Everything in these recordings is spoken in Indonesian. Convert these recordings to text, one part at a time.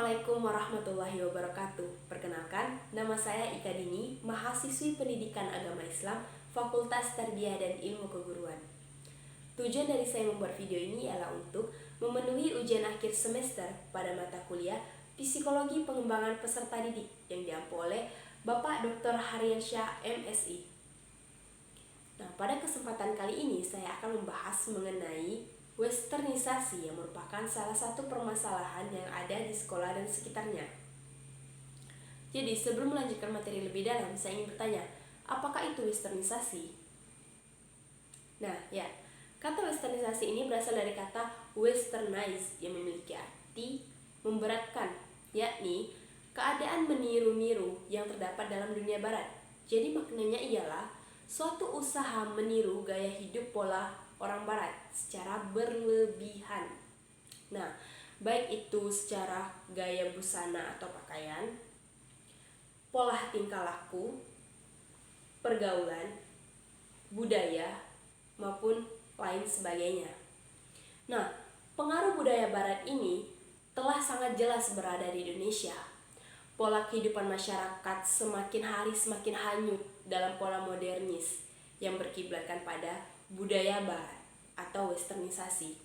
Assalamualaikum warahmatullahi wabarakatuh. Perkenalkan, nama saya Ika Dini, mahasiswi Pendidikan Agama Islam, Fakultas Tarbiyah dan Ilmu Keguruan. Tujuan dari saya membuat video ini ialah untuk memenuhi ujian akhir semester pada mata kuliah Psikologi Pengembangan Peserta Didik yang diampu oleh Bapak Dr. Haryansyah MSI. Nah, pada kesempatan kali ini saya akan membahas mengenai westernisasi yang merupakan salah satu permasalahan yang ada di sekolah dan sekitarnya. Jadi sebelum melanjutkan materi lebih dalam, saya ingin bertanya, apakah itu westernisasi? Nah, kata westernisasi ini berasal dari kata westernize yang memiliki arti memberatkan, yakni keadaan meniru-niru yang terdapat dalam dunia barat. Jadi maknanya ialah suatu usaha meniru gaya hidup pola orang barat secara berlebihan. Nah, baik itu secara gaya busana atau pakaian, pola tingkah laku, pergaulan, budaya, maupun lain sebagainya. Nah, pengaruh budaya barat ini telah sangat jelas berada di Indonesia. Pola kehidupan masyarakat semakin hari semakin hanyut dalam pola modernis yang berkiblatkan pada budaya barat atau westernisasi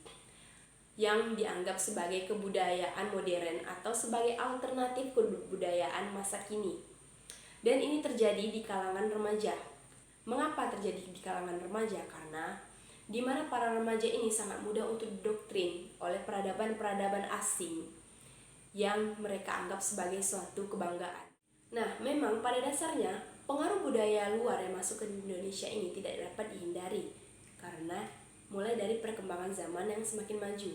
yang dianggap sebagai kebudayaan modern atau sebagai alternatif kebudayaan masa kini. Dan ini terjadi di kalangan remaja. Mengapa terjadi di kalangan remaja? Karena di mana para remaja ini sangat mudah untuk didoktrin oleh peradaban-peradaban asing yang mereka anggap sebagai suatu kebanggaan. Nah, memang pada dasarnya pengaruh budaya luar yang masuk ke Indonesia ini tidak dapat dihindari karena mulai dari perkembangan zaman yang semakin maju,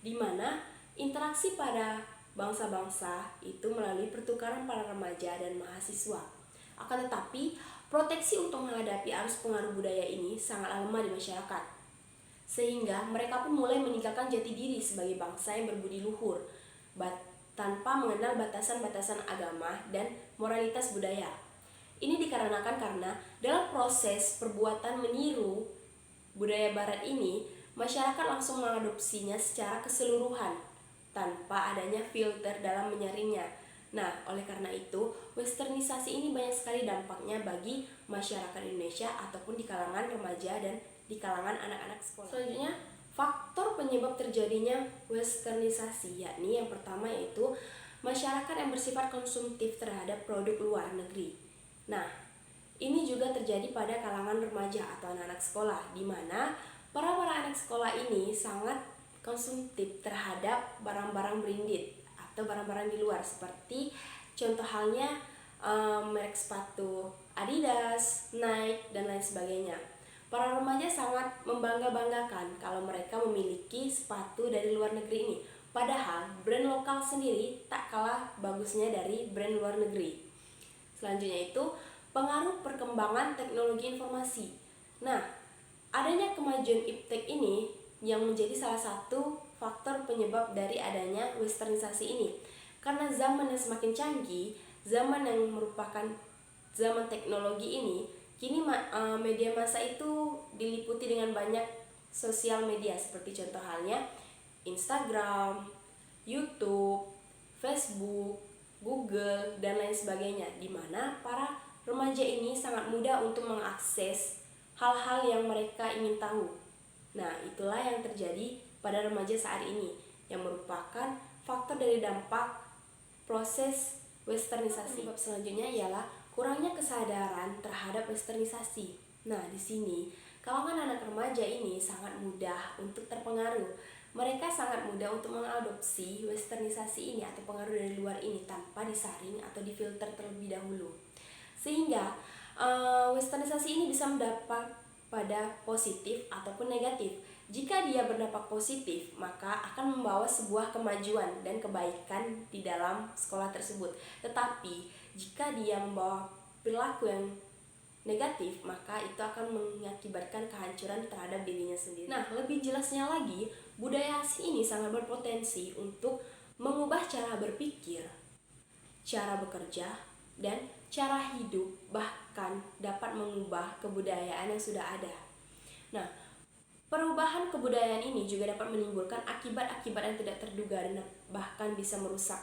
di mana interaksi pada bangsa-bangsa itu melalui pertukaran para remaja dan mahasiswa. Akan tetapi, proteksi untuk menghadapi arus pengaruh budaya ini sangat lemah di masyarakat, sehingga mereka pun mulai meninggalkan jati diri sebagai bangsa yang berbudi luhur, tanpa mengenal batasan-batasan agama dan moralitas budaya. Ini dikarenakan karena dalam proses perbuatan meniru budaya barat ini, masyarakat langsung mengadopsinya secara keseluruhan tanpa adanya filter dalam menyaringnya. Nah, oleh karena itu, westernisasi ini banyak sekali dampaknya bagi masyarakat Indonesia ataupun di kalangan remaja dan di kalangan anak-anak sekolah. Selanjutnya, faktor penyebab terjadinya westernisasi, yakni yang pertama yaitu masyarakat yang bersifat konsumtif terhadap produk luar negeri. Nah, ini juga terjadi pada kalangan remaja atau anak-anak sekolah, di mana para anak sekolah ini sangat konsumtif terhadap barang-barang branded atau barang-barang di luar, seperti contoh halnya merek sepatu Adidas, Nike, dan lain sebagainya. Para remaja sangat membangga-banggakan kalau mereka memiliki sepatu dari luar negeri ini, padahal brand lokal sendiri tak kalah bagusnya dari brand luar negeri. Selanjutnya itu pengaruh perkembangan teknologi informasi. Nah, adanya kemajuan iptek ini yang menjadi salah satu faktor penyebab dari adanya westernisasi ini. Karena zaman yang semakin canggih, zaman yang merupakan zaman teknologi ini, kini media massa itu diliputi dengan banyak sosial media seperti contoh halnya Instagram, YouTube, Facebook, Google, dan lain sebagainya, di mana para remaja ini sangat mudah untuk mengakses hal-hal yang mereka ingin tahu. Nah, itulah yang terjadi pada remaja saat ini, yang merupakan faktor dari dampak proses westernisasi. Sebab selanjutnya ialah kurangnya kesadaran terhadap westernisasi. Nah, di sini kalangan anak remaja ini sangat mudah untuk terpengaruh. Mereka sangat mudah untuk mengadopsi westernisasi ini atau pengaruh dari luar ini tanpa disaring atau difilter terlebih dahulu. Sehingga westernisasi ini bisa berdampak pada positif ataupun negatif. Jika dia berdampak positif, maka akan membawa sebuah kemajuan dan kebaikan di dalam sekolah tersebut. Tetapi jika dia membawa perilaku yang negatif, maka itu akan mengakibatkan kehancuran terhadap dirinya sendiri. Nah, lebih jelasnya lagi, budaya asing ini sangat berpotensi untuk mengubah cara berpikir, cara bekerja, dan cara hidup, bahkan dapat mengubah kebudayaan yang sudah ada. Nah, perubahan kebudayaan ini juga dapat menimbulkan akibat-akibat yang tidak terduga dan bahkan bisa merusak.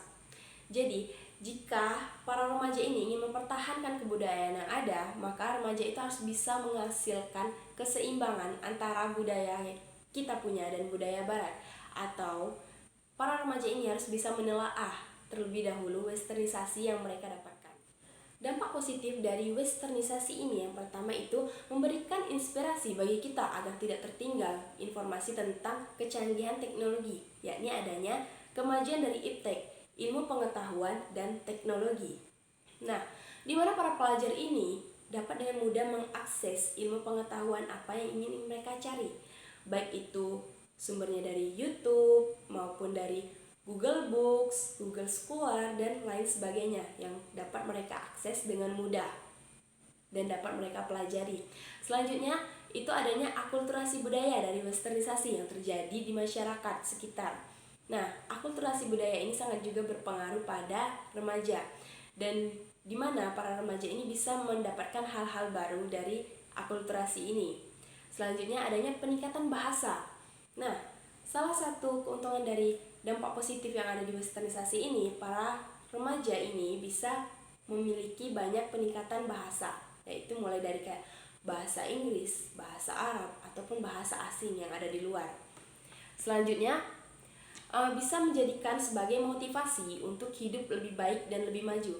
Jadi, jika para remaja ini ingin mempertahankan kebudayaan yang ada, maka remaja itu harus bisa menghasilkan keseimbangan antara budaya yang kita punya dan budaya barat. Atau para remaja ini harus bisa menelaah terlebih dahulu westernisasi yang mereka dapatkan. Dampak positif dari westernisasi ini yang pertama itu memberikan inspirasi bagi kita agar tidak tertinggal informasi tentang kecanggihan teknologi, yakni adanya kemajuan dari iptek, ilmu pengetahuan dan teknologi. Nah, di mana para pelajar ini dapat dengan mudah mengakses ilmu pengetahuan apa yang ingin mereka cari, baik itu sumbernya dari YouTube maupun dari Google Books, Google Scholar, dan lain sebagainya yang dapat mereka akses dengan mudah dan dapat mereka pelajari. Selanjutnya, itu adanya akulturasi budaya dari westernisasi yang terjadi di masyarakat sekitar. Nah, akulturasi budaya ini sangat juga berpengaruh pada remaja, dan di mana para remaja ini bisa mendapatkan hal-hal baru dari akulturasi ini. Selanjutnya adanya peningkatan bahasa. Nah, salah satu keuntungan dari dampak positif yang ada di westernisasi ini, para remaja ini bisa memiliki banyak peningkatan bahasa, yaitu mulai dari kayak bahasa Inggris, bahasa Arab, ataupun bahasa asing yang ada di luar. Selanjutnya, bisa menjadikan sebagai motivasi untuk hidup lebih baik dan lebih maju.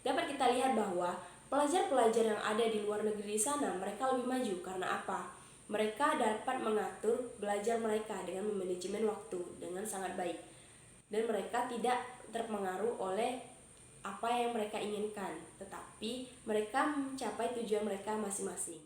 Dapat kita lihat bahwa pelajar-pelajar yang ada di luar negeri di sana, mereka lebih maju karena apa? Mereka dapat mengatur belajar mereka dengan manajemen waktu dengan sangat baik, dan mereka tidak terpengaruh oleh apa yang mereka inginkan, tetapi mereka mencapai tujuan mereka masing-masing.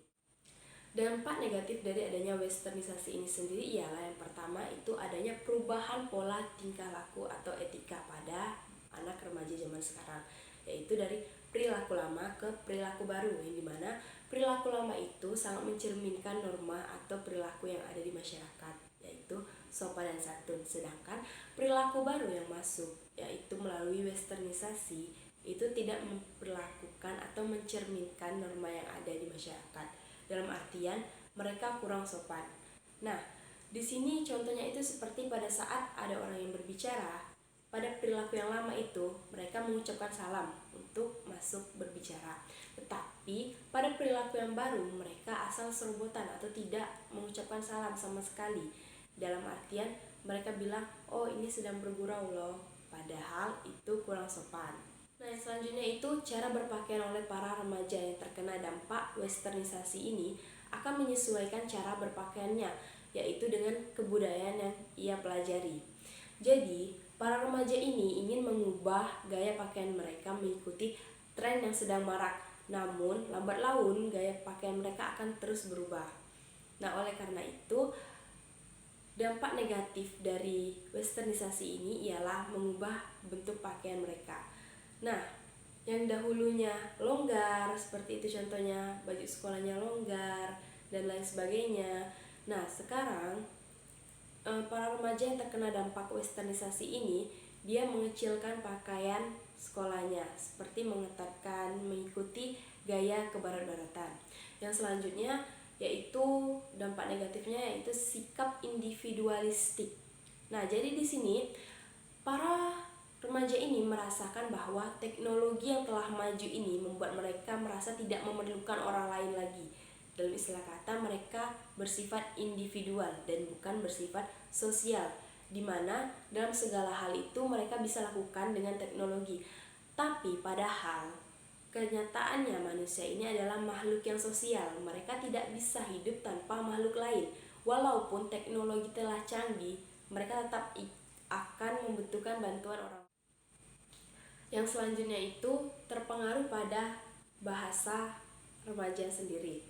Dampak negatif dari adanya westernisasi ini sendiri ialah yang pertama itu adanya perubahan pola tingkah laku atau etika pada anak remaja zaman sekarang, yaitu dari perilaku lama ke perilaku baru, yang dimana perilaku lama itu sangat mencerminkan norma atau perilaku yang ada di masyarakat, yaitu sopan dan santun. Sedangkan perilaku baru yang masuk, yaitu melalui westernisasi, itu tidak memperlakukan atau mencerminkan norma yang ada di masyarakat. Dalam artian mereka kurang sopan. Nah, di sini contohnya itu seperti pada saat ada orang yang berbicara, pada perilaku yang lama itu mereka mengucapkan salam untuk masuk berbicara. Tetapi pada perilaku yang baru mereka asal serobotan atau tidak mengucapkan salam sama sekali. Dalam artian mereka bilang, oh ini sedang bergurau loh, padahal itu kurang sopan. Nah, yang selanjutnya itu cara berpakaian oleh para remaja yang terkena dampak westernisasi ini akan menyesuaikan cara berpakaiannya, yaitu dengan kebudayaan yang ia pelajari. Jadi, para remaja ini ingin mengubah gaya pakaian mereka mengikuti tren yang sedang marak, namun lambat laun gaya pakaian mereka akan terus berubah. Nah, oleh karena itu, dampak negatif dari westernisasi ini ialah mengubah bentuk pakaian mereka. Nah, yang dahulunya longgar, seperti itu contohnya, baju sekolahnya longgar, dan lain sebagainya. Nah, sekarang para remaja yang terkena dampak westernisasi ini, dia mengecilkan pakaian sekolahnya, seperti mengetatkan, mengikuti gaya kebarat-baratan. Yang selanjutnya yaitu dampak negatifnya yaitu sikap individualistik. Nah, jadi di sini para remaja ini merasakan bahwa teknologi yang telah maju ini membuat mereka merasa tidak memerlukan orang lain lagi. Dalam istilah kata, mereka bersifat individual dan bukan bersifat sosial, di mana dalam segala hal itu mereka bisa lakukan dengan teknologi. Tapi padahal kenyataannya manusia ini adalah makhluk yang sosial. Mereka tidak bisa hidup tanpa makhluk lain. Walaupun teknologi telah canggih, mereka tetap akan membutuhkan bantuan orang. Yang selanjutnya itu terpengaruh pada bahasa remaja sendiri.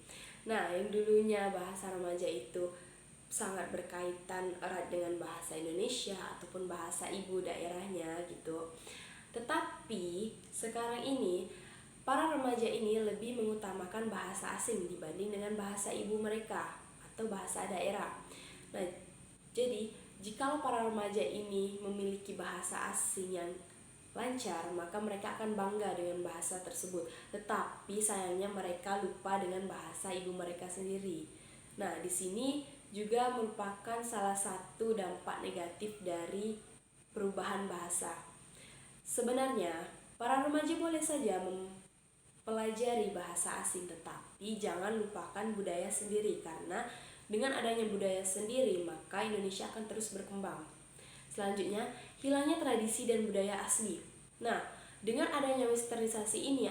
Nah, yang dulunya bahasa remaja itu sangat berkaitan erat dengan bahasa Indonesia ataupun bahasa ibu daerahnya gitu. Tetapi sekarang ini para remaja ini lebih mengutamakan bahasa asing dibanding dengan bahasa ibu mereka atau bahasa daerah. Nah, jadi jikalau para remaja ini memiliki bahasa asing yang lancar, maka mereka akan bangga dengan bahasa tersebut. Tetapi sayangnya mereka lupa dengan bahasa ibu mereka sendiri. Nah, di sini juga merupakan salah satu dampak negatif dari perubahan bahasa. Sebenarnya, para remaja boleh saja mempelajari bahasa asing, tetapi jangan lupakan budaya sendiri, karena dengan adanya budaya sendiri, maka Indonesia akan terus berkembang. Selanjutnya, hilangnya tradisi dan budaya asli. Nah, dengan adanya westernisasi ini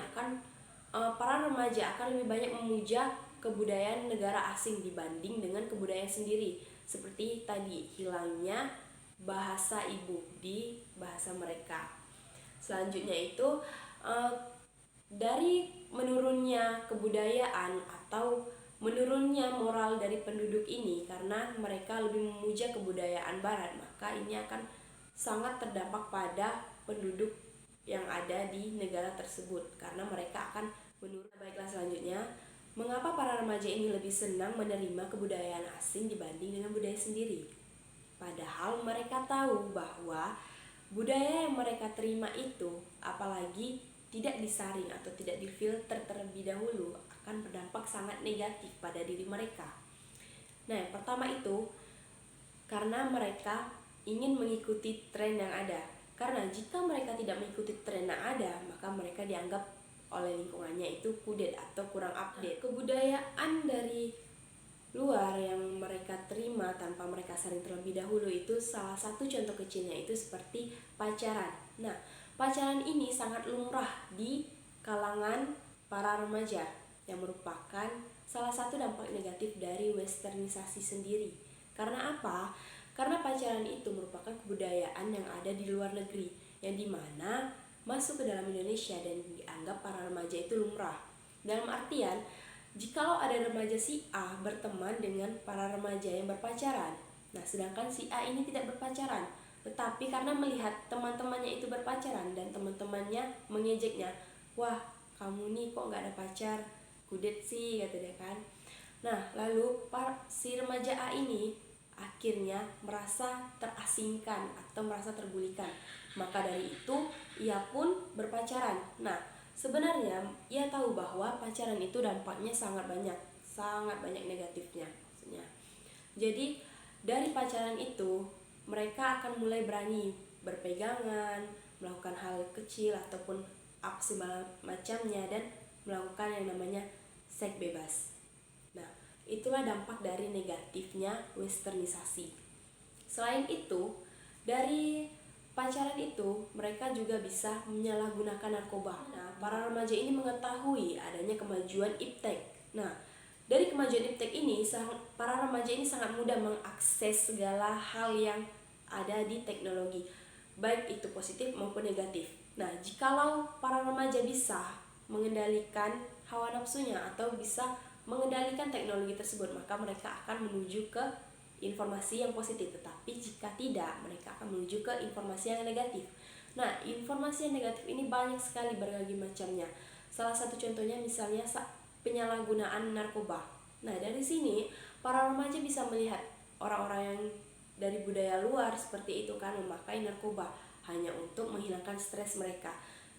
para remaja akan lebih banyak memuja kebudayaan negara asing dibanding dengan kebudayaan sendiri. Seperti tadi, hilangnya bahasa ibu di bahasa mereka. Selanjutnya itu dari menurunnya kebudayaan atau menurunnya moral dari penduduk ini karena mereka lebih memuja kebudayaan barat, maka ini akan sangat terdampak pada penduduk yang ada di negara tersebut karena mereka akan menurun. Baiklah, selanjutnya, mengapa para remaja ini lebih senang menerima kebudayaan asing dibanding dengan budaya sendiri? Padahal mereka tahu bahwa budaya yang mereka terima itu, apalagi tidak disaring atau tidak difilter terlebih dahulu, akan berdampak sangat negatif pada diri mereka. Nah, yang pertama itu karena mereka ingin mengikuti tren yang ada. Karena jika mereka tidak mengikuti tren yang ada, maka mereka dianggap oleh lingkungannya itu kudet atau kurang update. Kebudayaan dari luar yang mereka terima tanpa mereka saring terlebih dahulu itu salah satu contoh kecilnya itu seperti pacaran. Nah, pacaran ini sangat lumrah di kalangan para remaja yang merupakan salah satu dampak negatif dari westernisasi sendiri. Karena apa? Karena pacaran itu merupakan kebudayaan yang ada di luar negeri yang dimana masuk ke dalam Indonesia dan dianggap para remaja itu lumrah. Dalam artian, jikalau ada remaja si A berteman dengan para remaja yang berpacaran, nah sedangkan si A ini tidak berpacaran, tetapi karena melihat teman-temannya itu berpacaran dan teman-temannya mengejeknya, wah kamu nih kok gak ada pacar, kudet sih, kata dia kan. Nah lalu si remaja A ini akhirnya merasa terasingkan atau merasa terbulikan, maka dari itu ia pun berpacaran. Nah, sebenarnya ia tahu bahwa pacaran itu dampaknya sangat banyak negatifnya maksudnya. Jadi dari pacaran itu mereka akan mulai berani berpegangan, melakukan hal kecil ataupun aksi macamnya dan melakukan yang namanya seks bebas. Nah, itulah dampak dari negatifnya westernisasi. Selain itu, dari pacaran itu, mereka juga bisa menyalahgunakan narkoba. Nah, para remaja ini mengetahui adanya kemajuan iptek. Nah, dari kemajuan iptek ini, para remaja ini sangat mudah mengakses segala hal yang ada di teknologi, baik itu positif maupun negatif. Nah, jikalau para remaja bisa mengendalikan hawa nafsunya atau bisa mengendalikan teknologi tersebut, maka mereka akan menuju ke informasi yang positif. Tetapi jika tidak, mereka akan menuju ke informasi yang negatif. Nah, informasi yang negatif ini banyak sekali berbagai macamnya. Salah satu contohnya misalnya penyalahgunaan narkoba. Nah, dari sini para remaja bisa melihat orang-orang yang dari budaya luar seperti itu kan memakai narkoba hanya untuk menghilangkan stres mereka.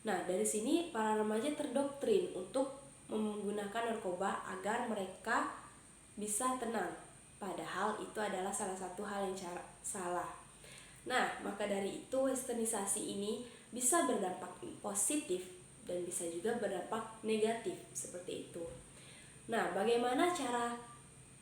Nah, dari sini para remaja terdoktrin untuk menggunakan narkoba agar mereka bisa tenang. Padahal itu adalah salah satu hal yang salah. Nah, maka dari itu westernisasi ini bisa berdampak positif dan bisa juga berdampak negatif seperti itu. Nah, bagaimana cara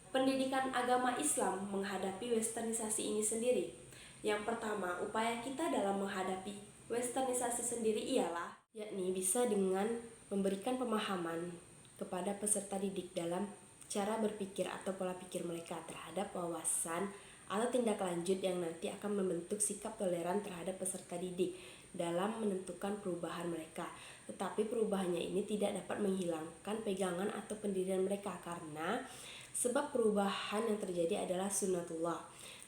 pendidikan agama Islam menghadapi westernisasi ini sendiri? Yang pertama, upaya kita dalam menghadapi westernisasi sendiri ialah yakni bisa dengan memberikan pemahaman kepada peserta didik dalam cara berpikir atau pola pikir mereka terhadap wawasan atau tindak lanjut yang nanti akan membentuk sikap toleran terhadap peserta didik dalam menentukan perubahan mereka. Tetapi perubahannya ini tidak dapat menghilangkan pegangan atau pendirian mereka karena sebab perubahan yang terjadi adalah sunnatullah.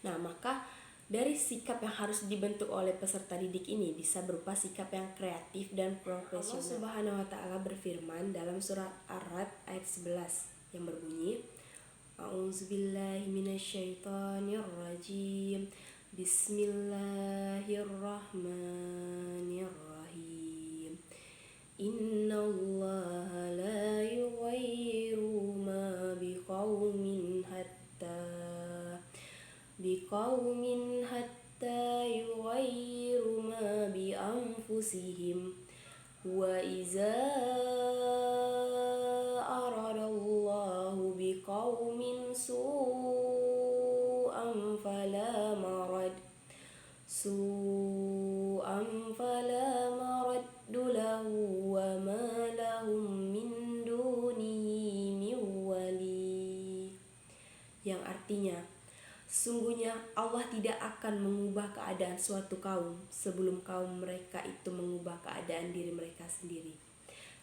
Nah, maka dari sikap yang harus dibentuk oleh peserta didik ini bisa berupa sikap yang kreatif dan profesional. Allah Subhanahu wa taala berfirman dalam surat Ar-Ra'd ayat 11 yang berbunyi, A'udzubillahi minasyaitonirrajim. Bismillahirrahmanirrahim. Innallaha la yughayyiru ma biqaumin hatta yughayyiru ma bi anfusihim. أنفسهم وإذا أراد الله بقوم سوءا فلا مرد له وما لهم من دونه من wali. Yang artinya, sungguhnya Allah tidak akan mengubah keadaan suatu kaum sebelum kaum mereka itu mengubah keadaan diri mereka sendiri.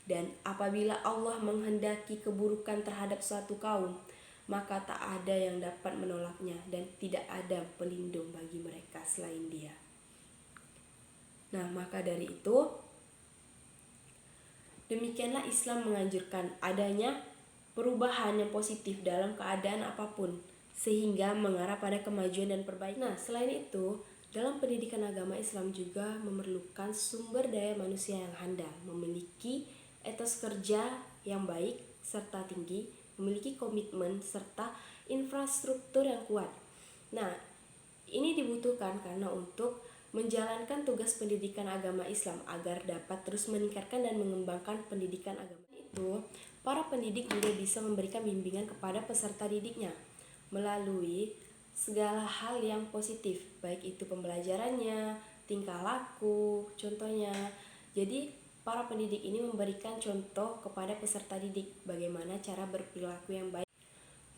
Dan apabila Allah menghendaki keburukan terhadap suatu kaum, maka tak ada yang dapat menolaknya dan tidak ada pelindung bagi mereka selain Dia. Nah, maka dari itu, demikianlah Islam menganjurkan adanya perubahan yang positif dalam keadaan apapun, sehingga mengarah pada kemajuan dan perbaikan. Nah, selain itu, dalam pendidikan agama Islam juga memerlukan sumber daya manusia yang handal, memiliki etos kerja yang baik serta tinggi, memiliki komitmen serta infrastruktur yang kuat. Nah, ini dibutuhkan karena untuk menjalankan tugas pendidikan agama Islam agar dapat terus meningkatkan dan mengembangkan pendidikan agama. Itu, para pendidik juga bisa memberikan bimbingan kepada peserta didiknya melalui segala hal yang positif, baik itu pembelajarannya, tingkah laku, contohnya. Jadi, para pendidik ini memberikan contoh kepada peserta didik bagaimana cara berperilaku yang baik.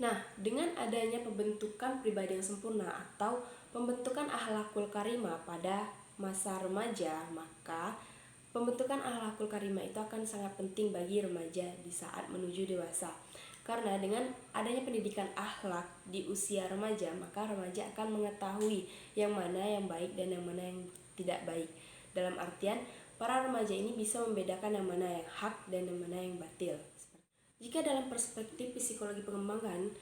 Nah, dengan adanya pembentukan pribadi yang sempurna atau pembentukan akhlakul karimah pada masa remaja, maka pembentukan akhlakul karimah itu akan sangat penting bagi remaja di saat menuju dewasa. Karena dengan adanya pendidikan akhlak di usia remaja, maka remaja akan mengetahui yang mana yang baik dan yang mana yang tidak baik. Dalam artian, para remaja ini bisa membedakan yang mana yang hak dan yang mana yang batil. Jika dalam perspektif psikologi pengembangan,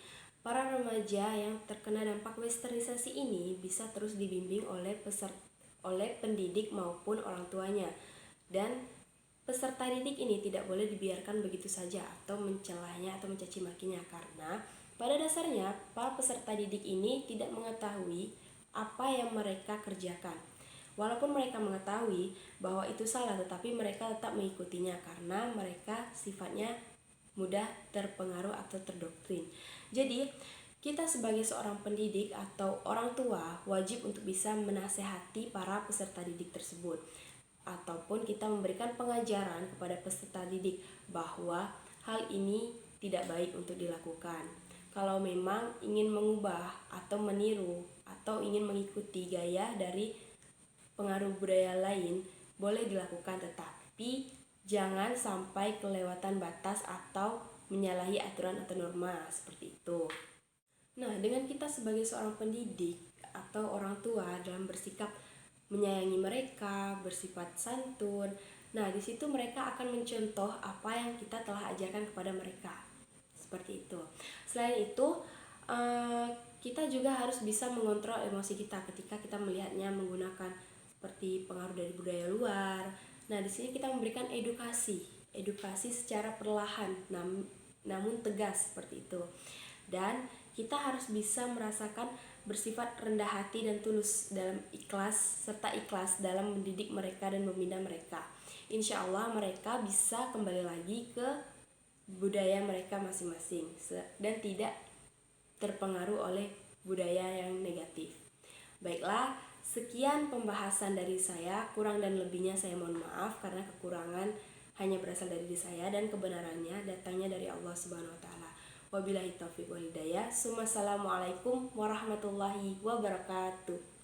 para remaja yang terkena dampak westernisasi ini bisa terus dibimbing oleh pendidik maupun orang tuanya. Dan peserta didik ini tidak boleh dibiarkan begitu saja atau mencelahnya atau mencaci makinya, karena pada dasarnya para peserta didik ini tidak mengetahui apa yang mereka kerjakan. Walaupun mereka mengetahui bahwa itu salah, tetapi mereka tetap mengikutinya karena mereka sifatnya mudah terpengaruh atau terdoktrin. Jadi, kita sebagai seorang pendidik atau orang tua wajib untuk bisa menasehati para peserta didik tersebut, ataupun kita memberikan pengajaran kepada peserta didik bahwa hal ini tidak baik untuk dilakukan. Kalau memang ingin mengubah atau meniru atau ingin mengikuti gaya dari pengaruh budaya lain, boleh dilakukan, tetapi jangan sampai kelewatan batas atau menyalahi aturan atau norma seperti itu. Nah, dengan kita sebagai seorang pendidik atau orang tua dalam bersikap menyayangi mereka, bersifat santun. Nah, di situ mereka akan mencontoh apa yang kita telah ajarkan kepada mereka. Seperti itu. Selain itu, kita juga harus bisa mengontrol emosi kita ketika kita melihatnya menggunakan seperti pengaruh dari budaya luar. Nah, di sini kita memberikan edukasi secara perlahan, namun tegas seperti itu. Dan kita harus bisa merasakan bersifat rendah hati dan tulus dalam ikhlas dalam mendidik mereka dan membina mereka. Insya Allah mereka bisa kembali lagi ke budaya mereka masing-masing dan tidak terpengaruh oleh budaya yang negatif. Baiklah, sekian pembahasan dari saya. Kurang dan lebihnya saya mohon maaf karena kekurangan hanya berasal dari diri saya dan kebenarannya datangnya dari Allah Subhanahu wa taala. Wabillahi taufiq wal hidayah. Assalamualaikum warahmatullahi wabarakatuh.